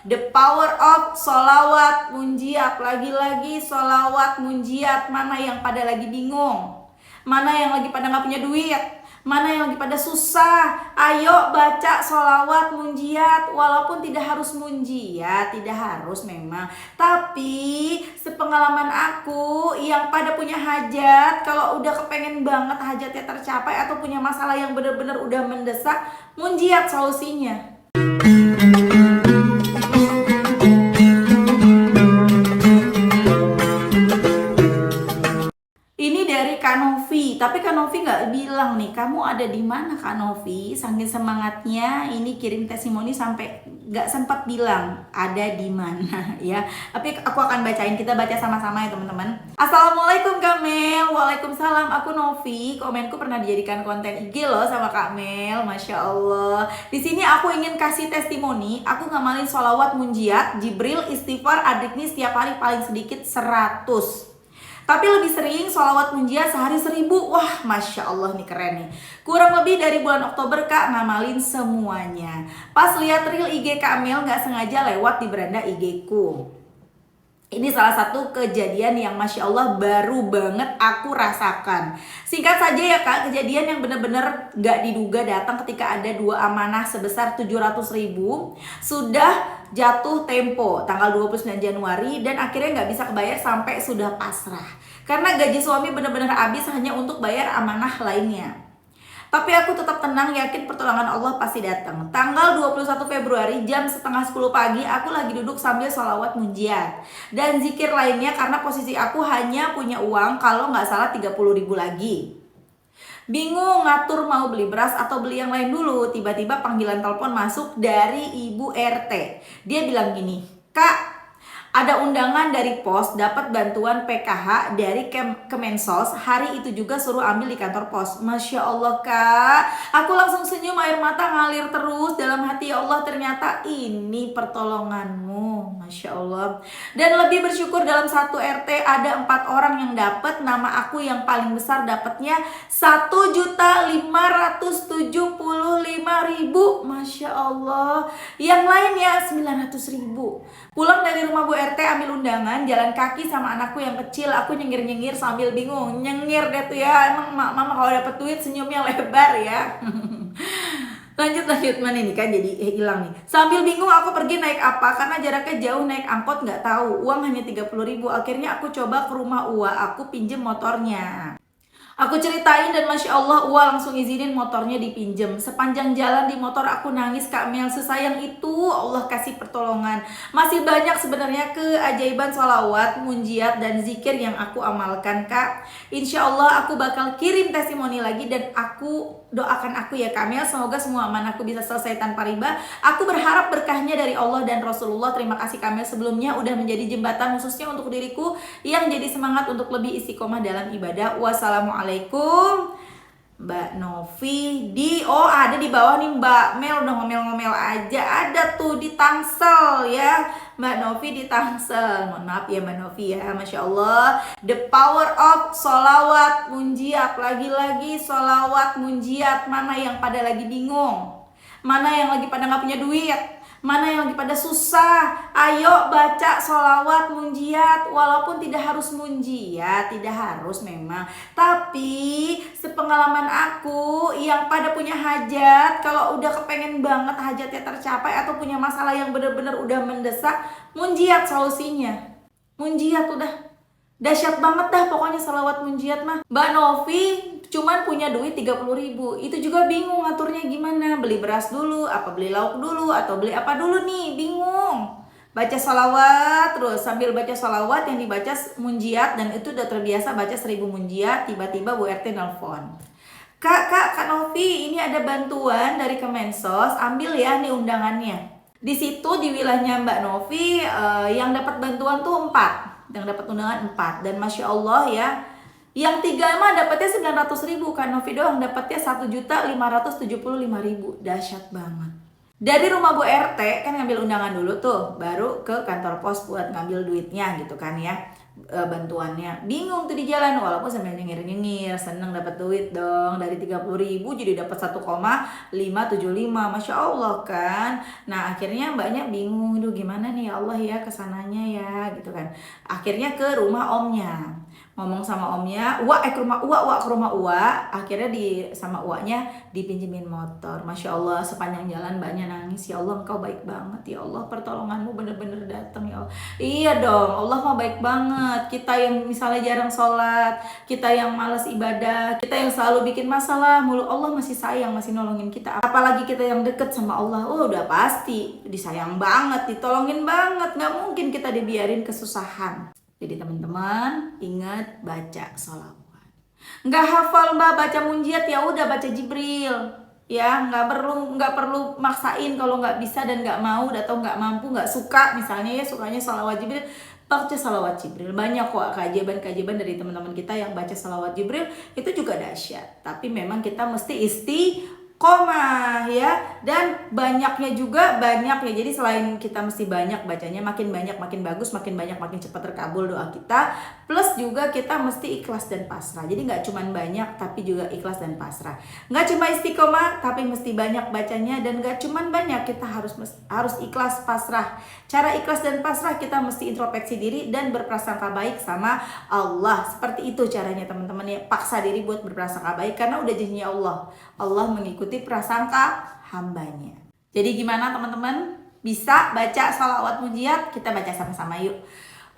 The power of sholawat munjiat. Lagi-lagi sholawat munjiat. Mana yang pada lagi bingung? Mana yang lagi pada nggak punya duit? Mana yang lagi pada susah? Ayo baca sholawat munjiat. Walaupun tidak harus munjiat, tidak harus memang. Tapi sepengalaman aku yang pada punya hajat, kalau udah kepengen banget hajatnya tercapai atau punya masalah yang benar-benar udah mendesak, munjiat solusinya. Ini dari Kak Novi, tapi Kak Novi nggak bilang nih, kamu ada di mana Kak Novi? Saking semangatnya, ini kirim testimoni sampai nggak sempat bilang ada di mana ya. Tapi aku akan bacain, kita baca sama-sama ya teman-teman. Assalamualaikum Kak Mel, waalaikumsalam. Aku Novi, komenku pernah dijadikan konten IG loh sama Kak Mel, masya Allah. Di sini aku ingin kasih testimoni, aku ngamalin sholawat munjiat, Jibril, istighfar, adikni setiap hari paling sedikit 100. Tapi lebih sering sholawat munjiat sehari 1000. Wah, masya Allah nih keren nih. Kurang lebih dari bulan Oktober Kak ngamalin semuanya. Pas lihat reel IG Kak Mel gak sengaja lewat di beranda IG ku. Ini salah satu kejadian yang masya Allah baru banget aku rasakan. Singkat saja ya Kak, kejadian yang benar-benar gak diduga datang ketika ada 2 amanah sebesar 700.000 sudah jatuh tempo tanggal 29 Januari dan akhirnya gak bisa kebayar sampai sudah pasrah. Karena gaji suami benar-benar habis hanya untuk bayar amanah lainnya. Tapi aku tetap tenang, yakin pertolongan Allah pasti datang. Tanggal 21 Februari jam setengah 10 pagi aku lagi duduk sambil sholawat munjiat dan zikir lainnya karena posisi aku hanya punya uang kalau nggak salah 30.000 lagi. Bingung ngatur mau beli beras atau beli yang lain dulu. Tiba-tiba panggilan telepon masuk dari Ibu RT. Dia bilang gini, Kak, ada undangan dari pos dapat bantuan PKH dari Kemensos. Hari itu juga suruh ambil di kantor pos. Masya Allah Kak, aku langsung senyum, air mata ngalir terus dalam hati. Ya Allah, ternyata ini pertolonganmu, Masya Allah. Dan lebih bersyukur dalam satu RT ada 4 orang yang dapat. Nama aku yang paling besar dapatnya 1.575.000. Masya Allah. Yang lainnya 900.000. Pulang dari rumah Bu RT ambil undangan, jalan kaki sama anakku yang kecil. Aku nyengir-nyengir sambil bingung. Nyengir deh tuh ya, emang mama kalau dapet duit senyumnya lebar ya. Lanjut mana ini kan jadi hilang nih. Sambil bingung aku pergi naik apa, karena jaraknya jauh, naik angkot nggak tahu. Uang hanya 30.000. Akhirnya aku coba ke rumah Ua, aku pinjem motornya. Aku ceritain dan Masya Allah Ua langsung izinin motornya dipinjem. Sepanjang jalan di motor aku nangis Kak Mel, sesayang itu Allah kasih pertolongan. Masih banyak sebenarnya keajaiban sholawat, munjiat, dan zikir yang aku amalkan Kak. Insya Allah aku bakal kirim testimoni lagi dan aku doakan aku ya Kak Mel, semoga semua amanahku bisa selesai tanpa riba. Aku berharap berkahnya dari Allah dan Rasulullah. Terima kasih Kak Mel sebelumnya udah menjadi jembatan khususnya untuk diriku yang jadi semangat untuk lebih istiqomah dalam ibadah. Wassalamualaikum Mbak Novi ada di bawah nih Mbak Mel, udah ngomel-ngomel aja. Ada tuh di Tangsel ya, Mbak Novi di Tangsel. Mohon maaf ya Mbak Novi ya, Masya Allah. The power of sholawat munjiat. Lagi-lagi sholawat munjiat. Mana yang pada lagi bingung? Mana yang lagi pada nggak punya duit? Mana yang lagi pada susah? Ayo baca sholawat munjiat. Walaupun tidak harus munjiat, tidak harus memang. Tapi sepengalaman aku yang pada punya hajat, kalau udah kepengen banget hajatnya tercapai atau punya masalah yang benar-benar udah mendesak, munjiat solusinya. Munjiat udah dahsyat banget dah pokoknya sholawat munjiat mah. Mbak Novi cuman punya duit 30.000. Itu juga bingung ngaturnya gimana. Beli beras dulu, apa beli lauk dulu, atau beli apa dulu nih, bingung. Baca sholawat terus, sambil baca sholawat yang dibaca munjiat. Dan itu udah terbiasa baca 1000 munjiat. Tiba-tiba Bu RT nelfon, Kak Novi, ini ada bantuan dari Kemensos, ambil ya nih undangannya. Di situ di wilayahnya Mbak Novi yang dapat bantuan tuh 4. Yang dapat undangan 4. Dan Masya Allah ya, yang 3 mah dapatnya 900.000. Kan Novi doang dapatnya 1.575.000. Dahsyat banget. Dari rumah Bu RT kan ngambil undangan dulu tuh, baru ke kantor pos buat ngambil duitnya gitu kan ya. bantuannya. Bingung tuh di jalan, walaupun sambil nyengir-nyengir, seneng dapat duit dong, dari 30.000 jadi dapat 1,575, Masya Allah kan. Nah akhirnya mbaknya bingung, duh gimana nih ya Allah ya kesananya ya gitu kan. Akhirnya ke rumah omnya, ngomong sama omnya, ke rumah Uwa, akhirnya sama Uwanya dipinjemin motor. Masya Allah sepanjang jalan mbaknya nangis, ya Allah engkau baik banget ya Allah, pertolonganmu bener-bener datang ya Allah. Iya dong, Allah mah baik banget. Kita yang misalnya jarang sholat, kita yang malas ibadah, kita yang selalu bikin masalah mulu, Allah masih sayang, masih nolongin kita. Apalagi kita yang deket sama Allah, udah pasti disayang banget, ditolongin banget. Gak mungkin kita dibiarin kesusahan. Jadi teman-teman ingat baca sholawat. Nggak hafal mbak baca munjiat, ya udah baca Jibril. Ya nggak perlu maksain kalau nggak bisa dan nggak mau atau nggak mampu, nggak suka misalnya ya, sukanya sholawat Jibril, baca sholawat Jibril. Banyak kok kajian dari teman-teman kita yang baca sholawat Jibril, itu juga dahsyat. Tapi memang kita mesti istiqomah ya, dan banyaknya juga banyak ya. Jadi selain kita mesti banyak bacanya, makin banyak makin bagus, makin banyak makin cepat terkabul doa kita. Plus juga kita mesti ikhlas dan pasrah. Jadi nggak cuma banyak tapi juga ikhlas dan pasrah. Nggak cuma istiqomah tapi mesti banyak bacanya, dan nggak cuma banyak, kita harus ikhlas pasrah. Cara ikhlas dan pasrah kita mesti introspeksi diri dan berprasangka baik sama Allah. Seperti itu caranya teman-teman ya. Paksa diri buat berprasangka baik karena udah janjinya Allah. Allah mengikuti prasangka hambanya. Jadi gimana teman-teman? Bisa baca sholawat munjiat? Kita baca sama-sama yuk.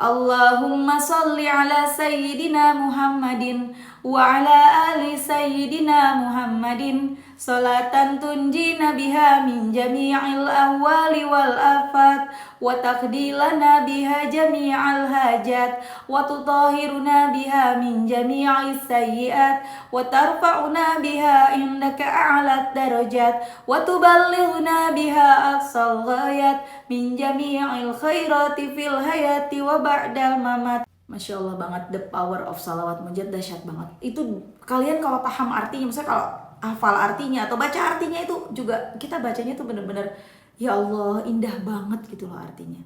Allahumma sholli ala sayyidina Muhammadin wa ala ali sayyidina Muhammadin salatan tunjina biha min jami'il ahwali wal afat wa taqdilana biha jami'al hajat wa tutahhiruna biha min jami'is sayyiat wa tarfa'una biha indaka a'lat darajat wa tuballighuna biha aqsal ghayat min jami'il khairati fil hayati wa ba'dal mamat. Masya Allah banget, the power of salawat munjiat dahsyat banget. Itu kalian kalau paham artinya, misalnya kalau hafal artinya atau baca artinya, itu juga kita bacanya tuh bener-bener ya Allah indah banget gitu loh artinya.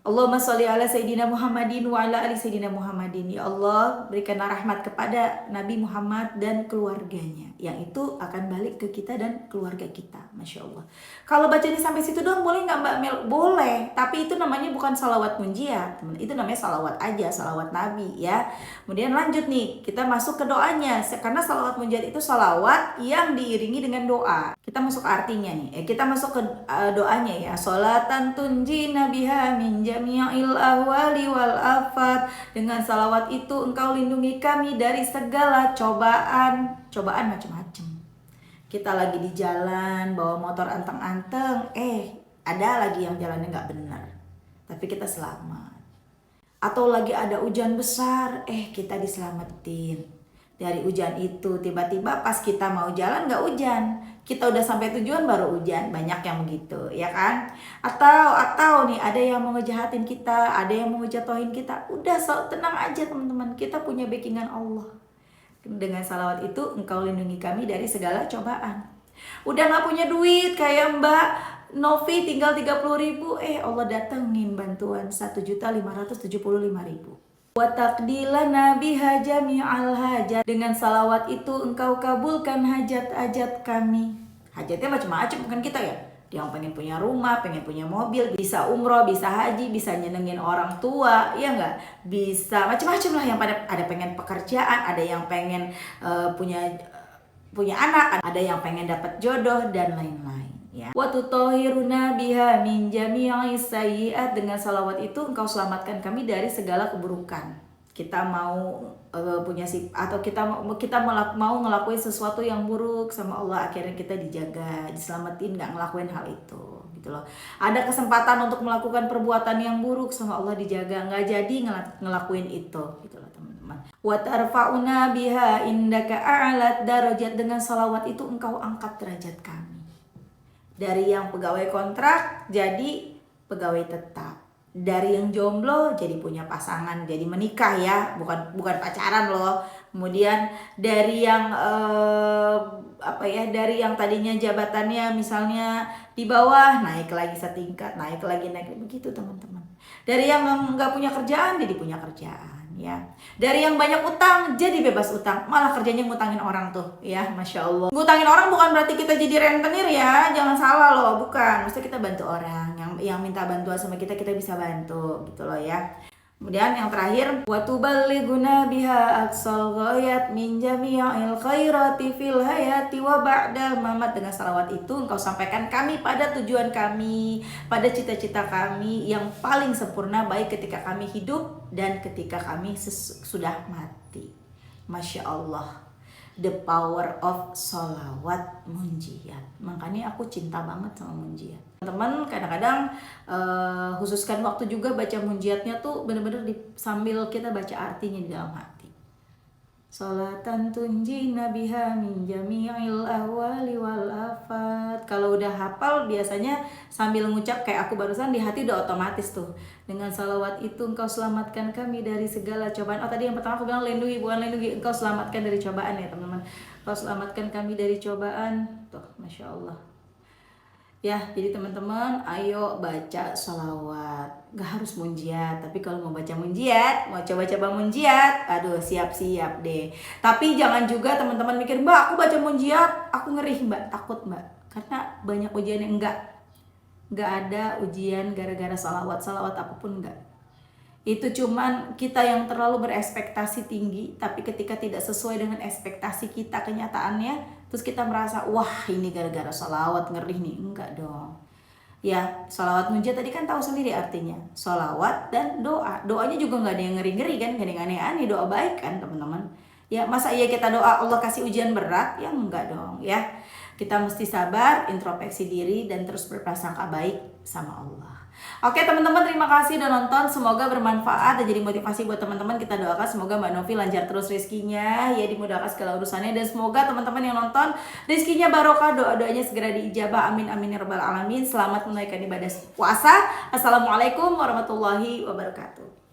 Allahumma sholli ala sayyidina Muhammadin wa ala ali sayyidina Muhammadin. Ya Allah, berikanlah rahmat kepada Nabi Muhammad dan keluarganya, yang itu akan balik ke kita dan keluarga kita. Masya Allah. Kalau bacanya sampai situ doang boleh nggak Mbak Mel? Boleh, tapi itu namanya bukan salawat munjiat, itu namanya salawat aja, salawat Nabi ya. Kemudian lanjut nih, kita masuk ke doanya, karena salawat munjiat itu salawat yang diiringi dengan doa. Kita masuk artinya nih, kita masuk ke doanya ya. Sholatan tunjina biha min jami'il ahwali wal afat. Dengan salawat itu engkau lindungi kami dari segala cobaan macam-macam. Kita lagi di jalan bawa motor anteng-anteng, ada lagi yang jalannya nggak benar, tapi kita selamat. Atau lagi ada hujan besar, kita diselamatin dari hujan itu. Tiba-tiba pas kita mau jalan nggak hujan, kita udah sampai tujuan baru hujan. Banyak yang begitu ya kan. Atau nih ada yang mau ngejahatin kita, ada yang mau ngejatuhin kita. Udah tenang aja teman-teman, kita punya backingan Allah. Dengan salawat itu engkau lindungi kami dari segala cobaan. Udah gak punya duit kayak Mbak Novi, tinggal 30.000, Allah datengin bantuan 1.575.000. Wa taqdilana biha jami'al hajat. Dengan salawat itu engkau kabulkan hajat-hajat kami. Hajatnya macam-macam, bukan kita ya. Yang pengen punya rumah, pengen punya mobil, bisa umroh, bisa haji, bisa nyenengin orang tua, ya nggak? Bisa macam-macam lah, yang ada pengen pekerjaan, ada yang pengen punya anak, ada yang pengen dapat jodoh dan lain-lain. Ya. Wa tutahhiruna biha min jami'is sayyiat. Dengan salawat itu engkau selamatkan kami dari segala keburukan. Kita mau kita mau ngelakuin sesuatu yang buruk sama Allah, akhirnya kita dijaga, diselamatin, nggak ngelakuin hal itu gitu loh. Ada kesempatan untuk melakukan perbuatan yang buruk sama Allah, dijaga, nggak jadi ngelakuin itu gitu loh teman-teman. Wa tarfa'una biha indaka a'lat darajat. Dengan salawat itu engkau angkat derajat kami dari yang pegawai kontrak jadi pegawai tetap, dari yang jomblo jadi punya pasangan, jadi menikah ya, bukan pacaran loh, Kemudian dari yang dari yang tadinya jabatannya misalnya di bawah naik lagi setingkat, naik lagi begitu teman-teman. Dari yang nggak punya kerjaan jadi punya kerjaan ya. Dari yang banyak utang jadi bebas utang, malah kerjanya ngutangin orang tuh ya, masya Allah. Ngutangin orang bukan berarti kita jadi rentenir ya, jangan salah loh, bukan. Maksudnya kita bantu orang yang minta bantuan sama kita bisa bantu gitu loh ya. Kemudian yang terakhir, wa tuballighuna biha aqsal ghayat min jami'il khairati fil hayati wa ba'dal mamat. Dengan salawat itu engkau sampaikan kami pada tujuan kami, pada cita-cita kami yang paling sempurna, baik ketika kami hidup dan ketika kami sudah mati. Masya Allah, the power of sholawat munjiat. Makanya aku cinta banget sama munjiat. Teman-teman kadang-kadang khususkan waktu juga baca munjiatnya tuh bener-bener sambil kita baca artinya di dalam hati. Sholatan tunjina biha min jami'il ahwali wal afat. Kalau udah hafal biasanya sambil ngucap kayak aku barusan, di hati udah otomatis tuh. Dengan salawat itu engkau selamatkan kami dari segala cobaan. Oh tadi yang pertama aku bilang lindungi, bukan lindungi, engkau selamatkan dari cobaan ya teman-teman. Engkau selamatkan kami dari cobaan. Tuh masya Allah. Ya, jadi teman-teman, ayo baca sholawat. Gak harus munjiat, tapi kalau mau baca munjiat, mau coba-coba munjiat, aduh siap-siap deh. Tapi jangan juga teman-teman mikir, Mbak, aku baca munjiat, aku ngeri Mbak, takut Mbak. Karena banyak ujian yang enggak ada ujian gara-gara sholawat apapun enggak. Itu cuman kita yang terlalu berekspektasi tinggi, tapi ketika tidak sesuai dengan ekspektasi kita kenyataannya, terus kita merasa wah ini gara-gara sholawat ngeri nih. Enggak dong ya. Sholawat munjiat tadi kan tahu sendiri artinya, sholawat dan doa. Doanya juga nggak ada yang ngeri-ngeri kan, nggak ada yang aneh-aneh, doa baik kan teman-teman ya. Masa iya kita doa Allah kasih ujian berat ya? Enggak dong ya. Kita mesti sabar, introspeksi diri, dan terus berprasangka baik sama Allah. Oke teman-teman, terima kasih udah nonton. Semoga bermanfaat dan jadi motivasi buat teman-teman. Kita doakan semoga Mbak Novi lancar terus rezekinya, ya dimudahkan segala urusannya. Dan semoga teman-teman yang nonton rezekinya barokah, doa-doanya segera diijabah. Amin amin ya rabbal alamin. Selamat menunaikan ibadah puasa. Assalamualaikum warahmatullahi wabarakatuh.